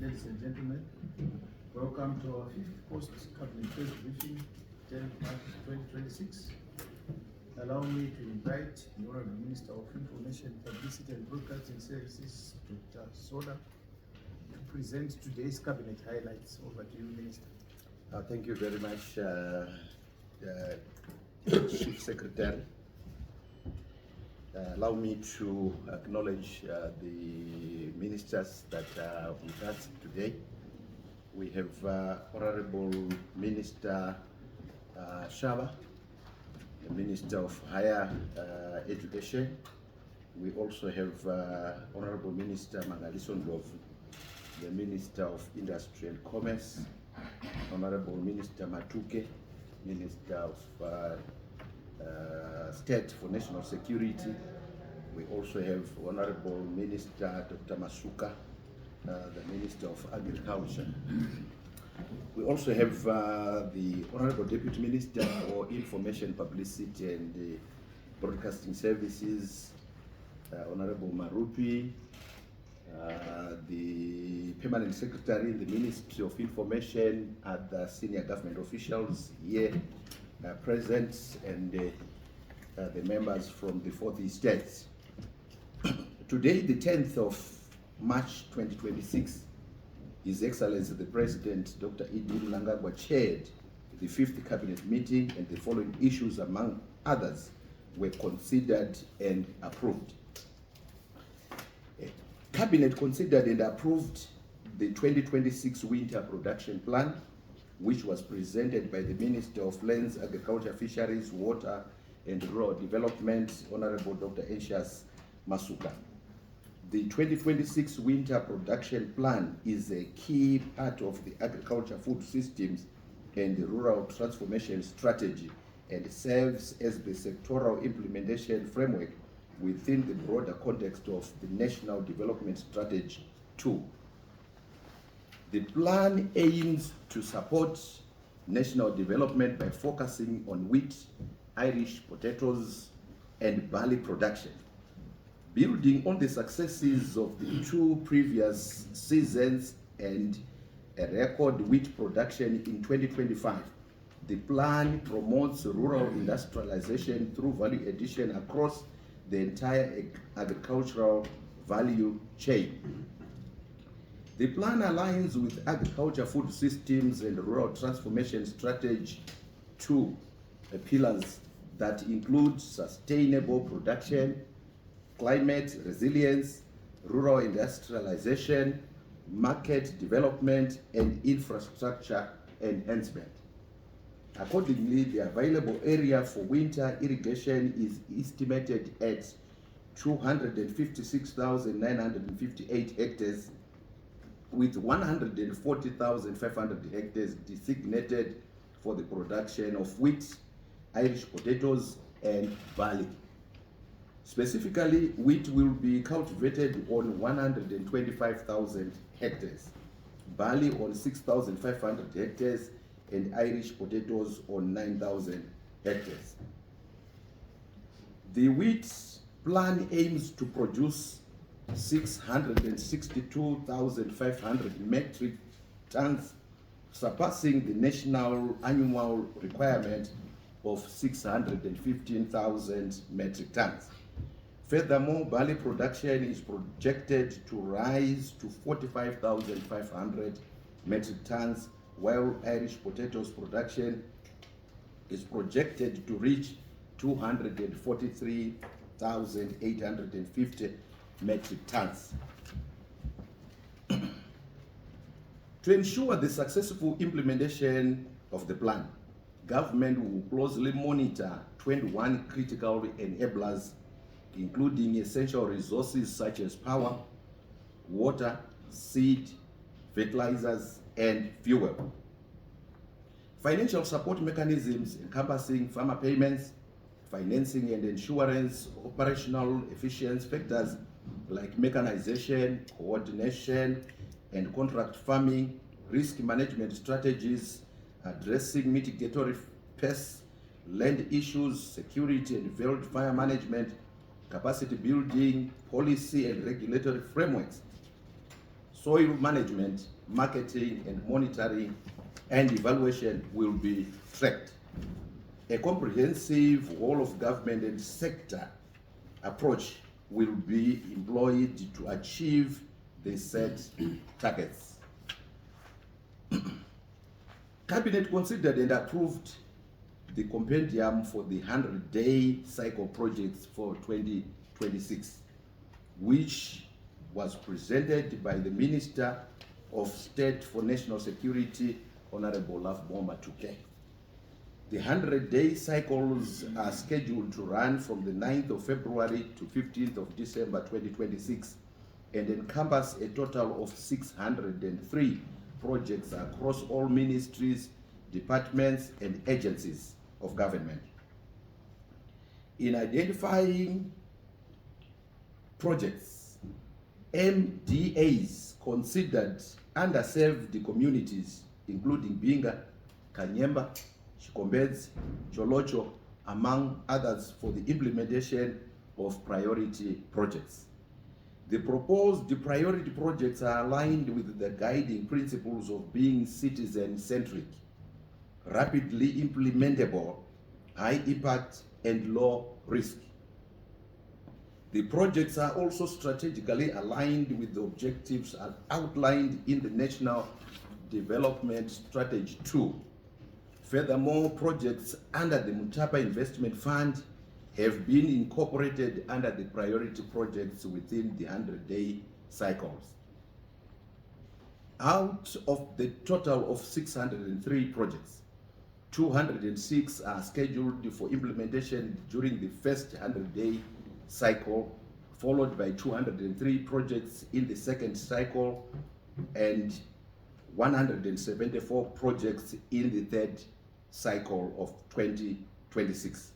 Ladies and gentlemen, welcome to our fifth post-cabinet press briefing, 10th March 2026. Allow me to invite the Honorable Minister of Information, Publicity and Broadcasting Services, Dr. Soda, to present today's cabinet highlights. Over to you, Minister. Thank you very much, Chief Secretary. Allow me to acknowledge the ministers that are with us today. We have Honorable Minister Shaba, the Minister of Higher Education. We also have Honorable Minister Mangaliso Ndlovu, the Minister of Industry and Commerce, Honorable Minister Matuke, Minister of State for National Security. We also have Honorable Minister Dr. Masuka, the Minister of Agriculture. We also have the Honorable Deputy Minister for Information, Publicity and Broadcasting Services, Honorable Marupi, the Permanent Secretary in the Ministry of Information, the senior government officials here present, and the members from the 40 states. Today, the 10th of March 2026, His Excellency the President, Dr. Edwin Mnangagwa, chaired the 5th Cabinet meeting, and the following issues, among others, were considered and approved. Cabinet considered and approved the 2026 Winter Production Plan, which was presented by the Minister of Lands, Agriculture, Fisheries, Water and Rural Development, Honorable Dr. Anxious Masuka. The 2026 Winter Production Plan is a key part of the agriculture, food systems and the rural transformation strategy, and serves as the sectoral implementation framework within the broader context of the National Development Strategy 2. The plan aims to support national development by focusing on wheat, Irish potatoes, and barley production, building on the successes of the 2 previous seasons and a record wheat production in 2025. The plan promotes rural industrialization through value addition across the entire agricultural value chain. The plan aligns with Agriculture, Food Systems and Rural Transformation Strategy 2 pillars that include sustainable production, climate resilience, rural industrialization, market development, and infrastructure enhancement. Accordingly, the available area for winter irrigation is estimated at 256,958 hectares, with 140,500 hectares designated for the production of wheat, Irish potatoes, and barley. Specifically, wheat will be cultivated on 125,000 hectares, barley on 6,500 hectares, and Irish potatoes on 9,000 hectares. The wheat plan aims to produce 662,500 metric tons, surpassing the national annual requirement of 615,000 metric tons. Furthermore, barley production is projected to rise to 45,500 metric tons, while Irish potatoes production is projected to reach 243,850 metric tons. To ensure the successful implementation of the plan, government will closely monitor 21 critical enablers, including essential resources such as power, water, seed, fertilizers, and fuel. Financial support mechanisms encompassing farmer payments, financing and insurance, operational efficiency factors like mechanization, coordination, and contract farming, risk management strategies, addressing mitigatory pests, land issues, security and field fire management, capacity building, policy and regulatory frameworks, soil management, marketing and monitoring and evaluation will be tracked. A comprehensive whole of government and sector approach will be employed to achieve the set targets. Cabinet considered and approved the compendium for the 100-day cycle projects for 2026, which was presented by the Minister of State for National Security, Honorable Loveboa Matuke. The 100-day cycles are scheduled to run from the 9th of February to 15th of December 2026 and encompass a total of 603 projects across all ministries, departments, and agencies of government. In identifying projects, MDAs considered underserved communities, including Binga, Kanyemba, Chikombedzi, Cholocho, among others, for the implementation of priority projects. The proposed priority projects are aligned with the guiding principles of being citizen-centric, rapidly implementable, high impact, and low risk. The projects are also strategically aligned with the objectives outlined in the National Development Strategy 2. Furthermore, projects under the Mutapa Investment Fund have been incorporated under the priority projects within the 100-day cycles. Out of the total of 603 projects, 206 are scheduled for implementation during the first 100-day cycle, followed by 203 projects in the second cycle and 174 projects in the third cycle of 2026.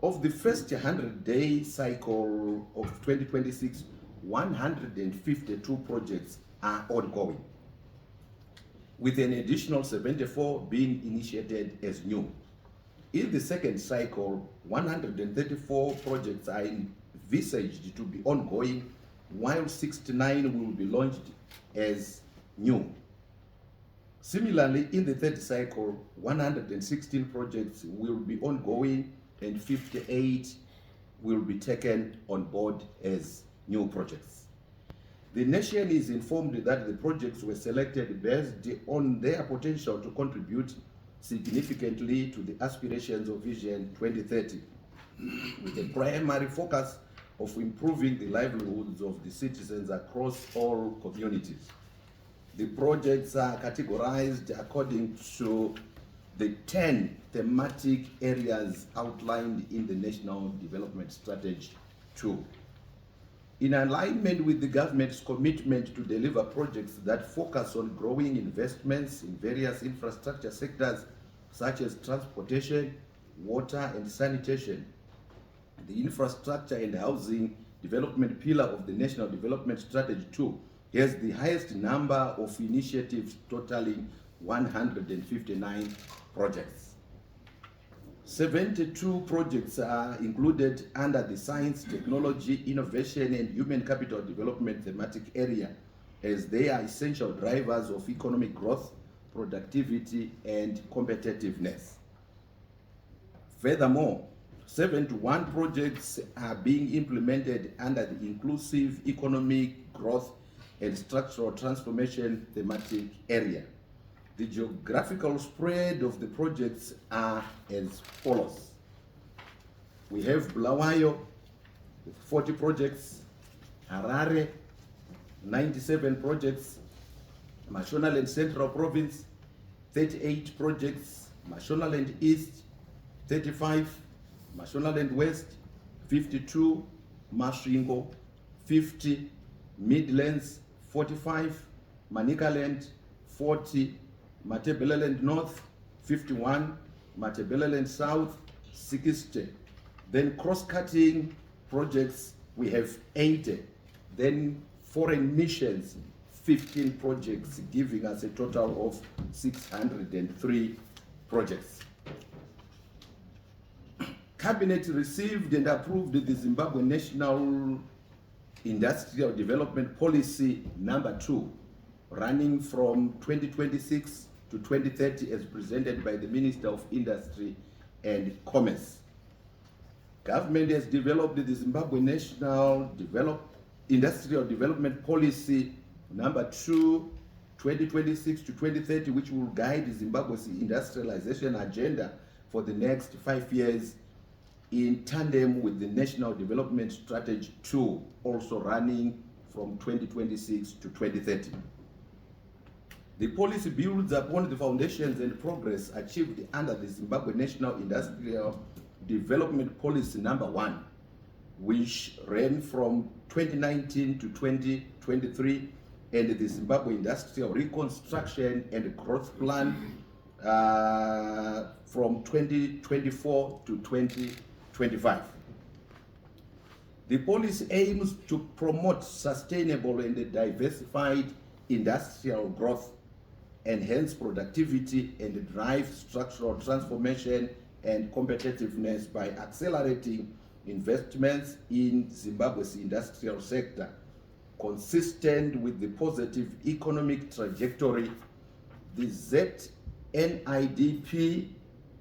Of the first 100-day cycle of 2026, 152 projects are ongoing, with an additional 74 being initiated as new. In the second cycle, 134 projects are envisaged to be ongoing, while 69 will be launched as new. Similarly, in the third cycle, 116 projects will be ongoing and 58 will be taken on board as new projects. The nation is informed that the projects were selected based on their potential to contribute significantly to the aspirations of Vision 2030, with a primary focus of improving the livelihoods of the citizens across all communities. The projects are categorized according to the 10 thematic areas outlined in the National Development Strategy 2. In alignment with the government's commitment to deliver projects that focus on growing investments in various infrastructure sectors such as transportation, water and sanitation, the infrastructure and housing development pillar of the National Development Strategy 2 has the highest number of initiatives, totaling 159 projects. 72 projects are included under the Science, Technology, Innovation and Human Capital Development thematic area, as they are essential drivers of economic growth, productivity and competitiveness. Furthermore, 71 projects are being implemented under the Inclusive Economic Growth and Structural Transformation thematic area. The geographical spread of the projects are as follows. We have Bulawayo with 40 projects, Harare 97 projects, Mashonaland Central Province 38 projects, Mashonaland East 35, Mashonaland West 52, Masvingo 50, Midlands 45, Manicaland 40, Matabeleland North 51, Matabeleland South 60. Then cross-cutting projects we have 80. Then foreign missions 15 projects, giving us a total of 603 projects. Cabinet received and approved the Zimbabwe National Industrial Development Policy number 2, running from 2026 to 2030 as presented by the Minister of Industry and Commerce. Government has developed the Zimbabwe National Industrial Development Policy number 2, 2026 to 2030, which will guide Zimbabwe's industrialization agenda for the next 5 years in tandem with the National Development Strategy 2, also running from 2026 to 2030. The policy builds upon the foundations and progress achieved under the Zimbabwe National Industrial Development Policy number 1, which ran from 2019 to 2023, and the Zimbabwe Industrial Reconstruction and Growth Plan from 2024 to 2025. The policy aims to promote sustainable and diversified industrial growth, enhance productivity, and drive structural transformation and competitiveness by accelerating investments in Zimbabwe's industrial sector, consistent with the positive economic trajectory. The ZNIDP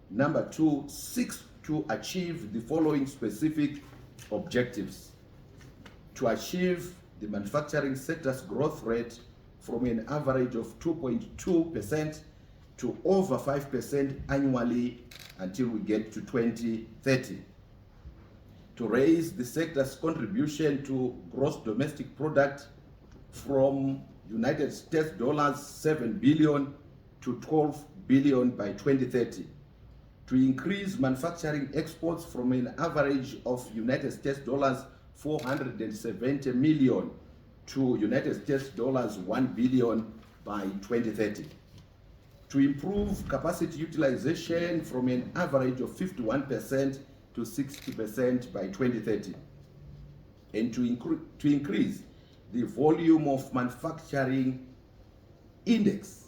number 2 seeks to achieve the following specific objectives: to achieve the manufacturing sector's growth rate from an average of 2.2% to over 5% annually until we get to 2030. To raise the sector's contribution to gross domestic product from United States dollars 7 billion to 12 billion by 2030. To increase manufacturing exports from an average of United States dollars 470 million to United States dollars 1 billion by 2030. To improve capacity utilization from an average of 51% to 60% by 2030. And to increase the volume of manufacturing index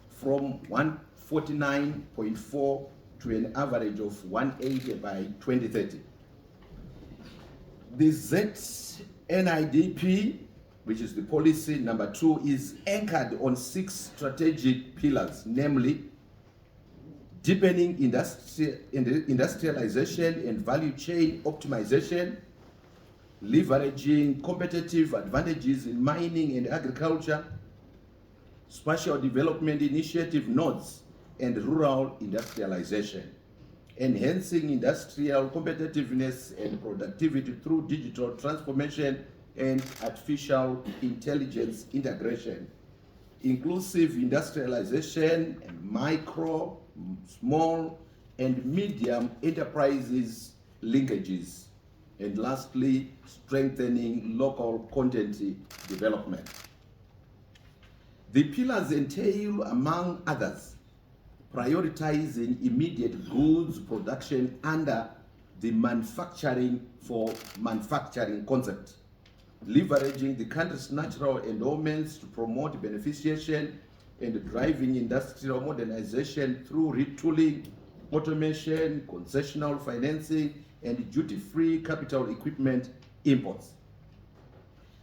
from 149.4 to an average of 180 by 2030. The ZNIDP, which is the policy number 2, is anchored on 6 strategic pillars, namely deepening industrialization and value chain optimization, leveraging competitive advantages in mining and agriculture, spatial development initiative nodes, and rural industrialization, enhancing industrial competitiveness and productivity through digital transformation and artificial intelligence integration, inclusive industrialization and micro, small, and medium enterprises linkages, and lastly, strengthening local content development. The pillars entail, among others, prioritizing immediate goods production under the manufacturing for manufacturing concept, leveraging the country's natural endowments to promote beneficiation and driving industrial modernization through retooling, automation, concessional financing, and duty-free capital equipment imports.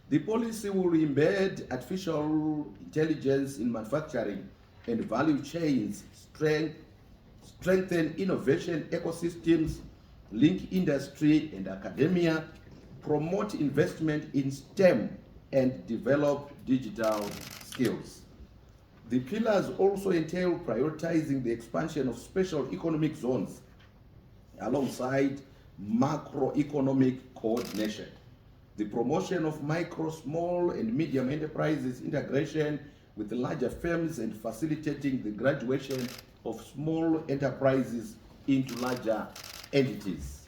The policy will embed artificial intelligence in manufacturing and value chains, strengthen innovation ecosystems, link industry and academia, promote investment in STEM, and develop digital skills. The pillars also entail prioritizing the expansion of special economic zones alongside macroeconomic coordination, the promotion of micro, small, and medium enterprises integration with larger firms, and facilitating the graduation of small enterprises into larger entities.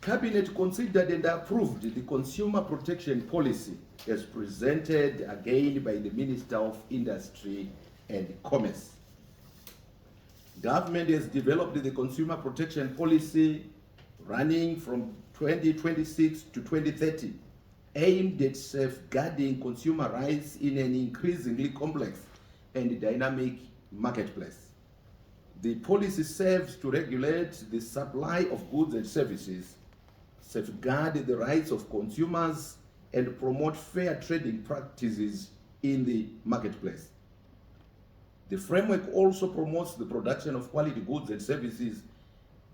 Cabinet considered and approved the Consumer Protection Policy as presented again by the Minister of Industry and Commerce. Government has developed the Consumer Protection Policy running from 2026 to 2030, aimed at safeguarding consumer rights in an increasingly complex and dynamic marketplace. The policy serves to regulate the supply of goods and services, safeguard the rights of consumers, and promote fair trading practices in the marketplace. The framework also promotes the production of quality goods and services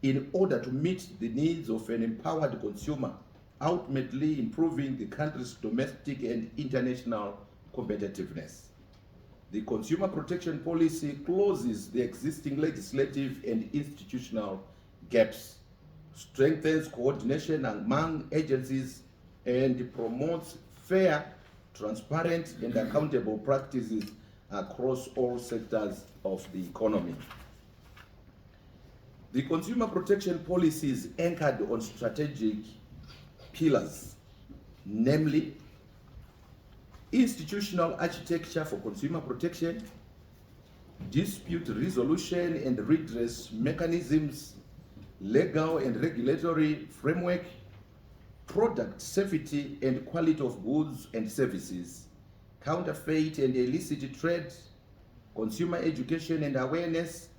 in order to meet the needs of an empowered consumer, ultimately improving the country's domestic and international competitiveness. The consumer protection policy closes the existing legislative and institutional gaps, strengthens coordination among agencies, and promotes fair, transparent, and accountable practices across all sectors of the economy. The consumer protection policy is anchored on strategic pillars, namely institutional architecture for consumer protection, dispute resolution and redress mechanisms, legal and regulatory framework, product safety and quality of goods and services, counterfeit and illicit trade, consumer education and awareness,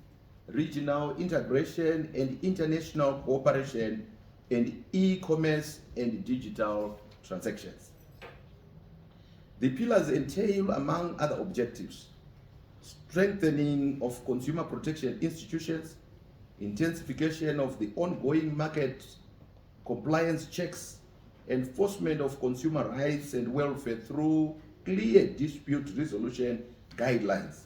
regional integration and international cooperation, and e-commerce and digital transactions. The pillars entail, among other objectives, strengthening of consumer protection institutions, intensification of the ongoing market compliance checks, enforcement of consumer rights and welfare through clear dispute resolution guidelines,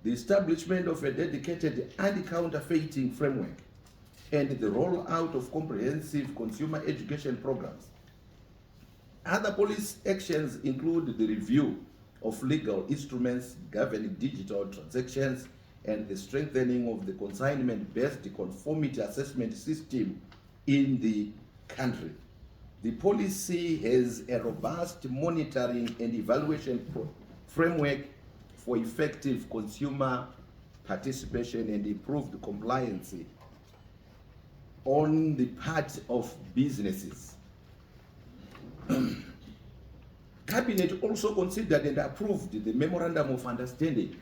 the establishment of a dedicated anti-counterfeiting framework, and the rollout of comprehensive consumer education programs. Other policy actions include the review of legal instruments governing digital transactions and the strengthening of the consignment-based conformity assessment system in the country. The policy has a robust monitoring and evaluation framework for effective consumer participation and improved compliance on the part of businesses. Cabinet also considered and approved the Memorandum of Understanding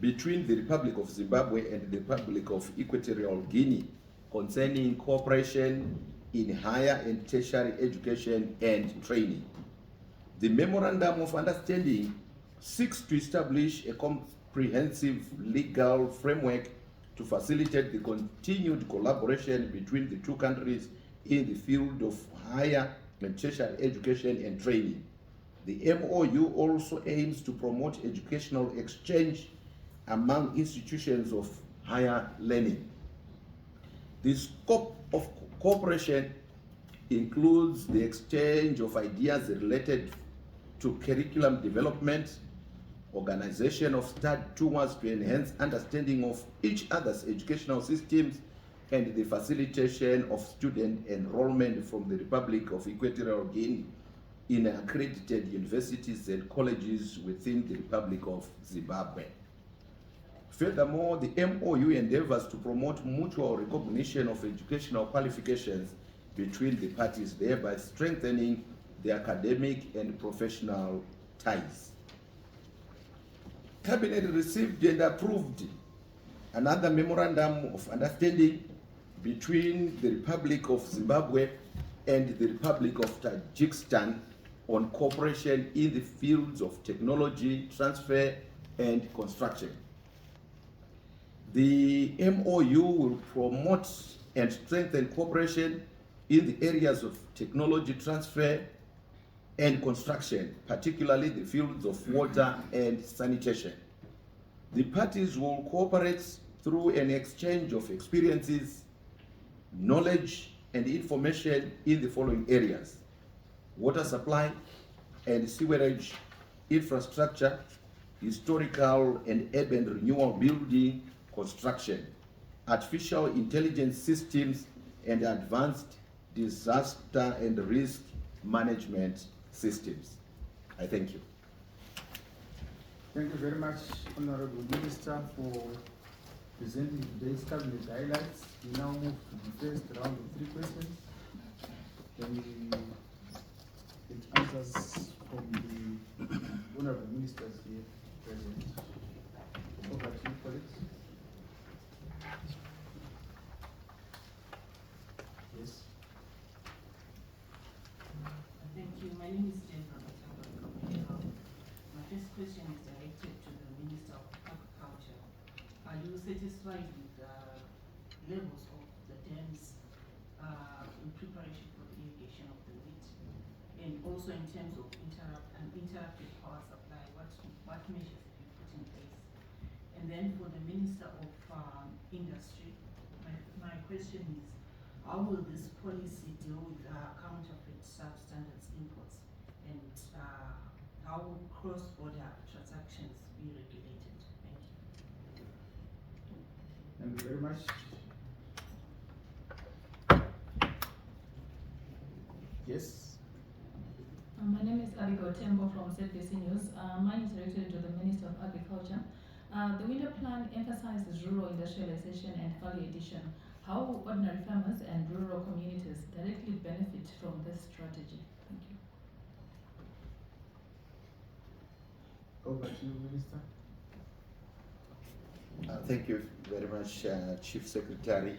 between the Republic of Zimbabwe and the Republic of Equatorial Guinea concerning cooperation in higher and tertiary education and training. The Memorandum of Understanding seeks to establish a comprehensive legal framework to facilitate the continued collaboration between the two countries in the field of higher and tertiary education and training. The MOU also aims to promote educational exchange among institutions of higher learning. The scope of cooperation includes the exchange of ideas related to curriculum development, organization of study tours to enhance understanding of each other's educational systems, and the facilitation of student enrollment from the Republic of Equatorial Guinea in accredited universities and colleges within the Republic of Zimbabwe. Furthermore, the MOU endeavors to promote mutual recognition of educational qualifications between the parties, thereby strengthening the academic and professional ties. Cabinet received and approved another Memorandum of Understanding between the Republic of Zimbabwe and the Republic of Tajikistan on cooperation in the fields of technology transfer and construction. The MOU will promote and strengthen cooperation in the areas of technology transfer and construction, particularly the fields of water and sanitation. The parties will cooperate through an exchange of experiences, knowledge, and information in the following areas: water supply and sewerage infrastructure, historical and urban renewal building construction, artificial intelligence systems, and advanced disaster and risk management systems. I thank you. Thank you very much, Honorable Minister, for presenting today's cabinet highlights. We now move to the first round of 3 questions. Then we get answers from the Honorable Ministers here present. Over to you, colleagues. Thank you. My name is is directed to the Minister of Agriculture. Are you satisfied with the levels of the dams in preparation for the irrigation of the wheat? And also in terms of interrupted power supply, what measures have you put in place? And then for the Minister of Industry, my question is, how will this policy deal with counterfeit substandard imports, and how will cross-border transactions be regulated? Thank you. Thank you very much. Yes. My name is Abigail Tembo from ZBC News. Mine is directed to the Minister of Agriculture. The winter plan emphasizes rural industrialization and value addition. How will ordinary farmers and rural communities directly benefit from this strategy? Thank you. Over to you, Minister. Thank you very much, Chief Secretary.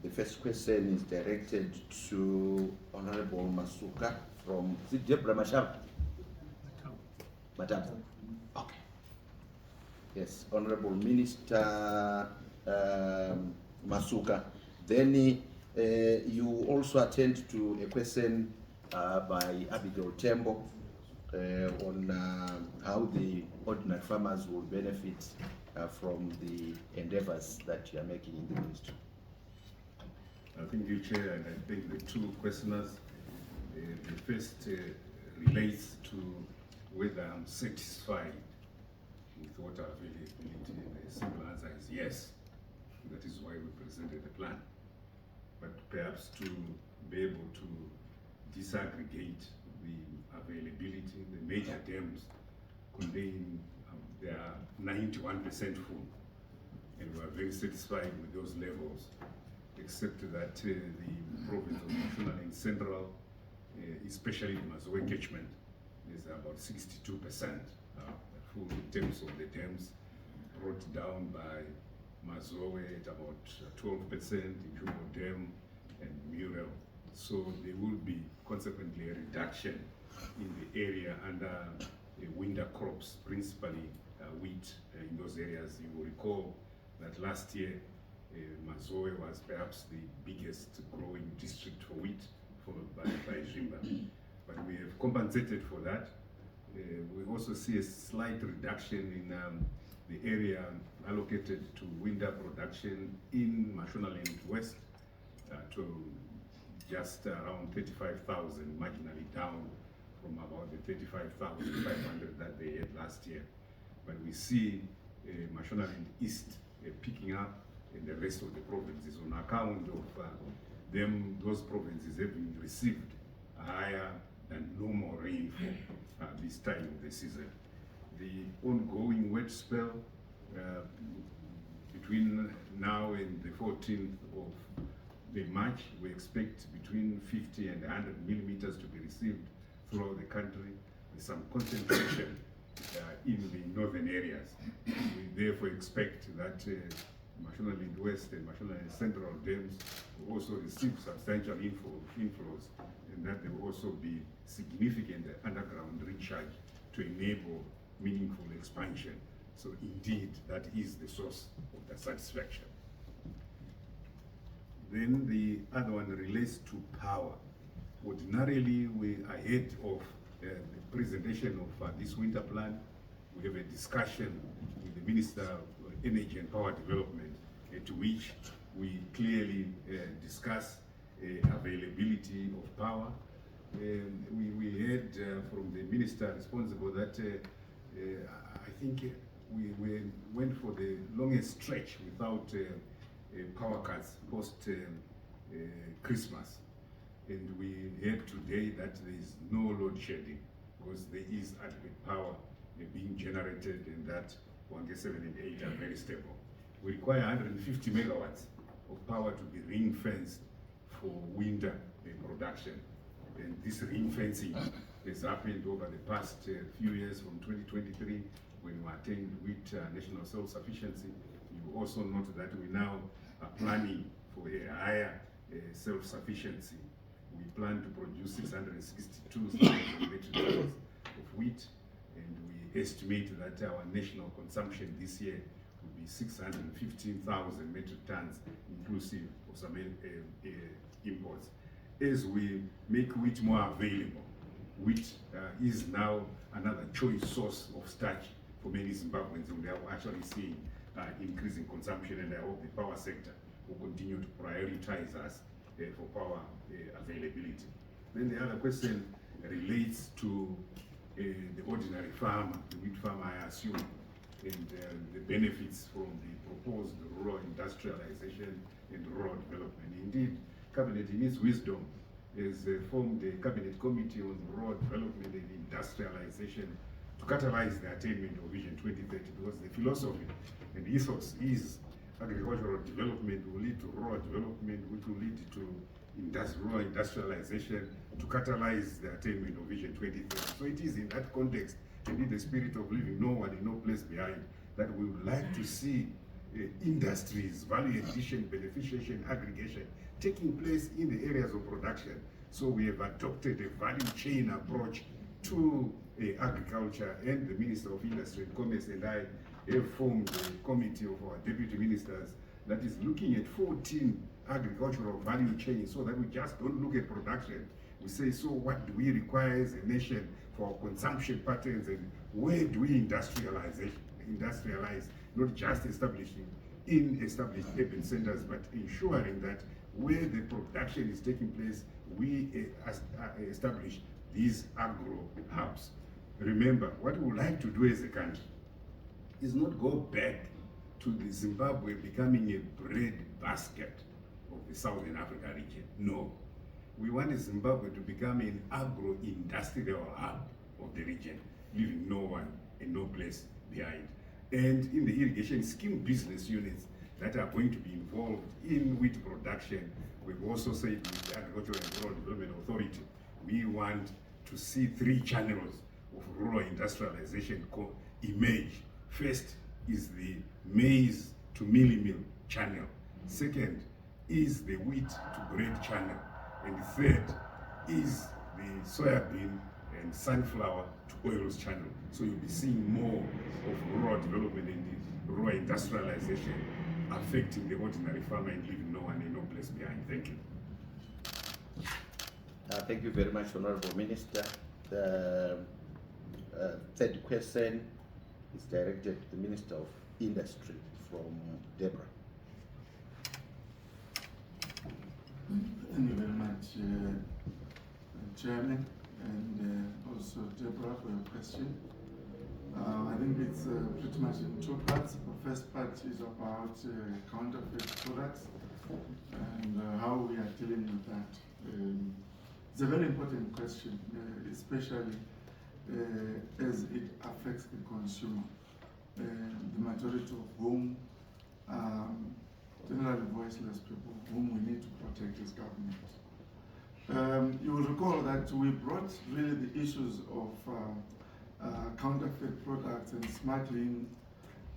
The first question is directed to Honorable Masuka from Deborah Mashaba. Madam. Okay. Yes, Honorable Minister Masuka. Then you also attend to a question by Abigail Tembo on how the ordinary farmers will benefit from the endeavors that you are making in the ministry. Thank you, Chair, and I think the two questioners. The first relates to whether I'm satisfied with water availability, and the simple answer is yes. That is why we presented the plan. But perhaps to be able to disaggregate the availability, the major dams contain, they are 91% full, and we are very satisfied with those levels, except that the province of National and Central, especially the Mazoe catchment, is about 62% full in terms of the dams, brought down by Mazoe at about 12%, Jubo Dam and Muriel. So there will be consequently a reduction in the area under winter crops, principally wheat in those areas. You will recall that last year Mazoe was perhaps the biggest growing district for wheat, followed by Zimba. But we have compensated for that. We also see a slight reduction in the area allocated to winter production in Mashonaland West to just around 35,000, marginally down from about the 35,500 that they had last year. But we see Mashonaland East picking up in the rest of the provinces on account of those provinces having received higher than normal rainfall this time of the season. The ongoing wet spell between now and the 14th of March, we expect between 50 and 100 millimeters to be received throughout the country, with some concentration in the northern areas. We therefore expect that Mashonaland West and Mashonaland Central dams will also receive substantial inflows, and that there will also be significant underground recharge to enable meaningful expansion. So indeed, that is the source of the satisfaction. Then the other one relates to power. Ordinarily, we are ahead of the presentation of this winter plan. We have a discussion with the Minister of Energy and Power Development, to which we clearly discuss availability of power. We heard from the minister responsible that I think we went for the longest stretch without power cuts post Christmas. And we heard today that there is no load shedding because there is adequate power being generated, and that Hwange 7 and 8 are very stable. We require 150 megawatts of power to be ring-fenced for winter production. And this ring-fencing has happened over the past few years from 2023 when we attained with national self-sufficiency. You also note that we now are planning for a higher self-sufficiency. We plan to produce 662,000 metric tons of wheat, and we estimate that our national consumption this year will be 615,000 metric tons, inclusive of some imports. As we make wheat more available, wheat is now another choice source of starch for many Zimbabweans, and they are actually seeing increasing consumption, and I hope the power sector will continue to prioritize us for power availability. Then the other question relates to the ordinary farmer, the wheat farmer, I assume, and the benefits from the proposed rural industrialization and rural development. Indeed, Cabinet in its wisdom has formed a Cabinet Committee on Rural Development and Industrialization to catalyze the attainment of Vision 2030, because the philosophy and ethos is agricultural development will lead to rural development, which will lead to rural industrialization to catalyze the attainment of Vision 2030. So it is in that context, and in the spirit of leaving no one and no place behind, that we would like to see industries, value addition, beneficiation, aggregation taking place in the areas of production. So we have adopted a value chain approach to agriculture, and the Minister of Industry and Commerce and I have formed a committee of our deputy ministers that is looking at 14 agricultural value chains, so that we just don't look at production. We say, so what do we require as a nation for our consumption patterns, and where do we industrialize, not just establishing in established urban centers, but ensuring that where the production is taking place, we establish these agro hubs. Remember, what we would like to do as a country is not go back to the Zimbabwe becoming a bread basket of the Southern Africa region. No. We want Zimbabwe to become an agro-industrial hub of the region, leaving no one and no place behind. And in the irrigation scheme business units that are going to be involved in wheat production, we've also said with the Agricultural and Rural Development Authority, we want to see 3 channels of rural industrialization emerge. First is the maize to mealie meal channel. Second is the wheat to bread channel. And the third is the soybean and sunflower to oils channel. So you'll be seeing more of rural development and rural industrialization affecting the ordinary farmer and leaving no one and no place behind. Thank you. Thank you very much, Honorable Minister. The third question is directed to the Minister of Industry from Deborah. Thank you very much, Chairman, and also Deborah, for your question. I think it's pretty much in 2 parts. The first part is about counterfeit products and how we are dealing with that. It's a very important question, especially as it affects the consumer, the majority of whom generally voiceless people whom we need to protect as government. You will recall that we brought really the issues of counterfeit products and smuggling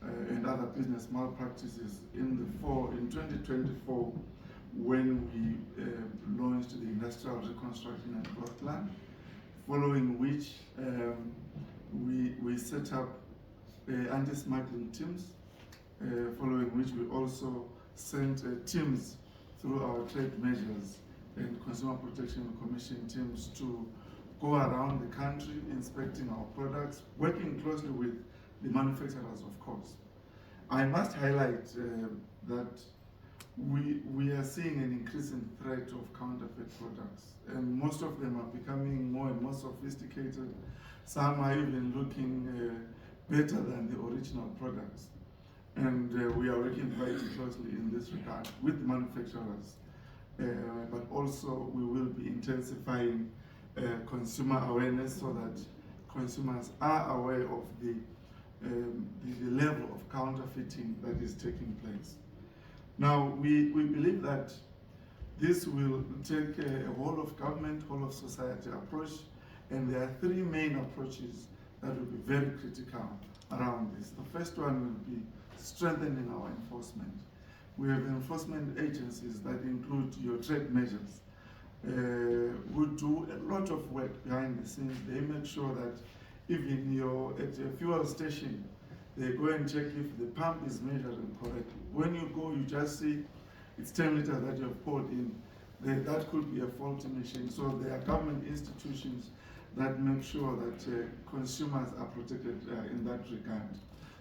and other business malpractices in 2024 when we launched the Industrial Reconstruction and Growth Plan, following which we set up anti-smuggling teams, following which we also sent teams through our trade measures and Consumer Protection Commission teams to go around the country inspecting our products, working closely with the manufacturers, of course. I must highlight that we are seeing an increasing threat of counterfeit products, and most of them are becoming more and more sophisticated. Some are even looking better than the original products. And we are working quite closely in this regard with the manufacturers, but also we will be intensifying consumer awareness so that consumers are aware of the level of counterfeiting that is taking place. Now, we believe that this will take a whole of government, whole of society approach, and there are 3 main approaches that will be very critical around this. The first one will be strengthening our enforcement. We have enforcement agencies that include your trade measures, who do a lot of work behind the scenes. They make sure that even at a fuel station, they go and check if the pump is measuring correctly. When you go, you just see it's 10 liters that you have poured in. That could be a faulty machine. So there are government institutions that make sure that consumers are protected in that regard.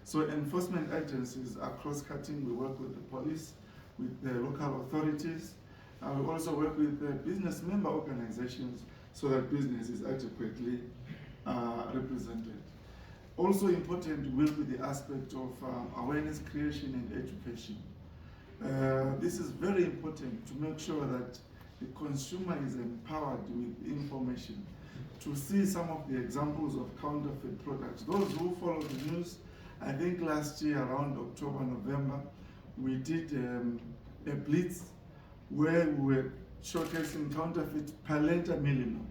So enforcement agencies are cross-cutting. We work with the police, with the local authorities. We also work with the business member organizations so that business is adequately represented. Also important will be the aspect of awareness creation and education. This is very important to make sure that the consumer is empowered with information. To see some of the examples of counterfeit products. Those who follow the news, I think last year around October, November, we did a blitz where we were showcasing counterfeit Palenta Millennium.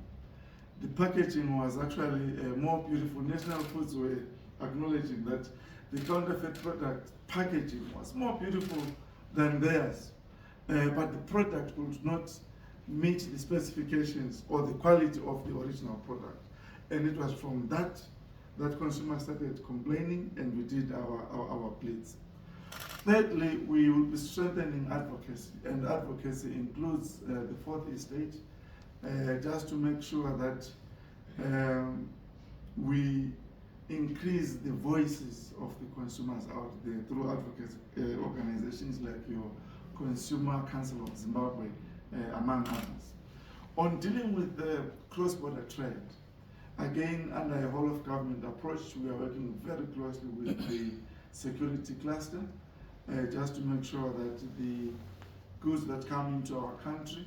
The packaging was actually more beautiful. National Foods were acknowledging that the counterfeit product packaging was more beautiful than theirs, but the product would not meet the specifications or the quality of the original product. And it was from that consumers started complaining, and we did our blitz. Thirdly, we will be strengthening advocacy, and advocacy includes the fourth estate, just to make sure that we increase the voices of the consumers out there through advocacy organizations like your Consumer Council of Zimbabwe, among others. On dealing with the cross-border trade, again, under a whole of government approach, we are working very closely with the security cluster, just to make sure that the goods that come into our country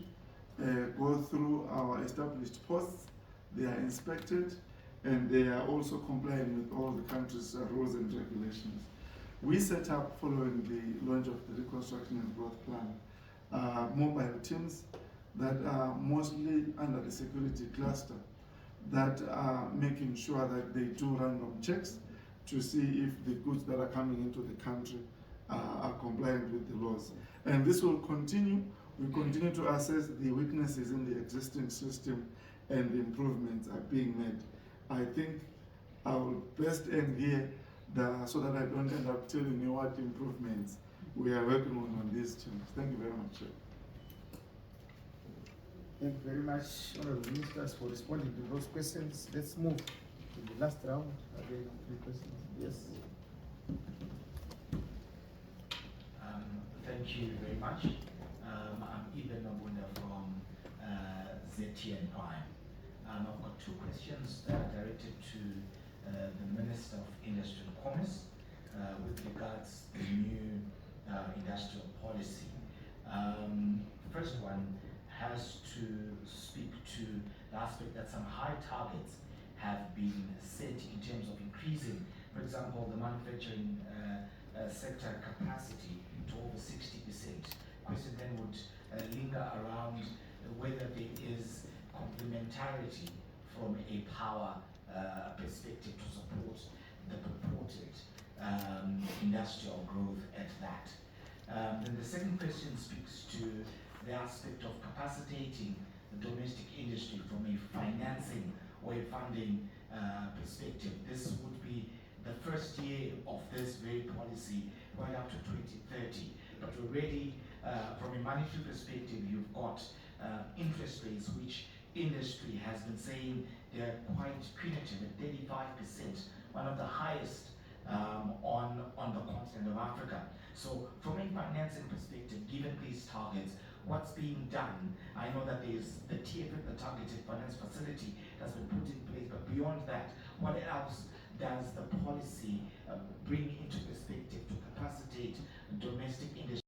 go through our established posts, they are inspected, and they are also complying with all the country's rules and regulations. We set up, following the launch of the Reconstruction and Growth Plan, mobile teams that are mostly under the security cluster, that are making sure that they do random checks to see if the goods that are coming into the country are compliant with the laws. And this will continue. We continue to assess the weaknesses in the existing system, and the improvements are being made. I think I will best end here so that I don't end up telling you what improvements we are working on these teams. Thank you very much, Chair. Thank you very much, Honorable Ministers, for responding to those questions. Let's move to the last round. Are there any questions? Yes. Thank you very much. I'm Eben Mabunda from ZTN Prime. I've got two questions that are directed to the Minister of Industry and Commerce with regards to the new industrial policy. First one has to speak to the aspect that some high targets have been set in terms of increasing, for example, the manufacturing sector capacity to over 60%. Question then would linger around whether there is complementarity from a power perspective to support the purported industrial growth at that. Then the second question speaks to the aspect of capacitating the domestic industry from a financing or a funding perspective. This would be the first year of this very policy right up to 2030. But already, from a monetary perspective, you've got interest rates which industry has been saying they're quite punitive at 35%, one of the highest on the continent of Africa. So from a financing perspective, given these targets, what's being done? I know that there's the TFF, the Targeted Finance Facility, that's been put in place, but beyond that, what else does the policy bring into perspective to capacitate domestic industry?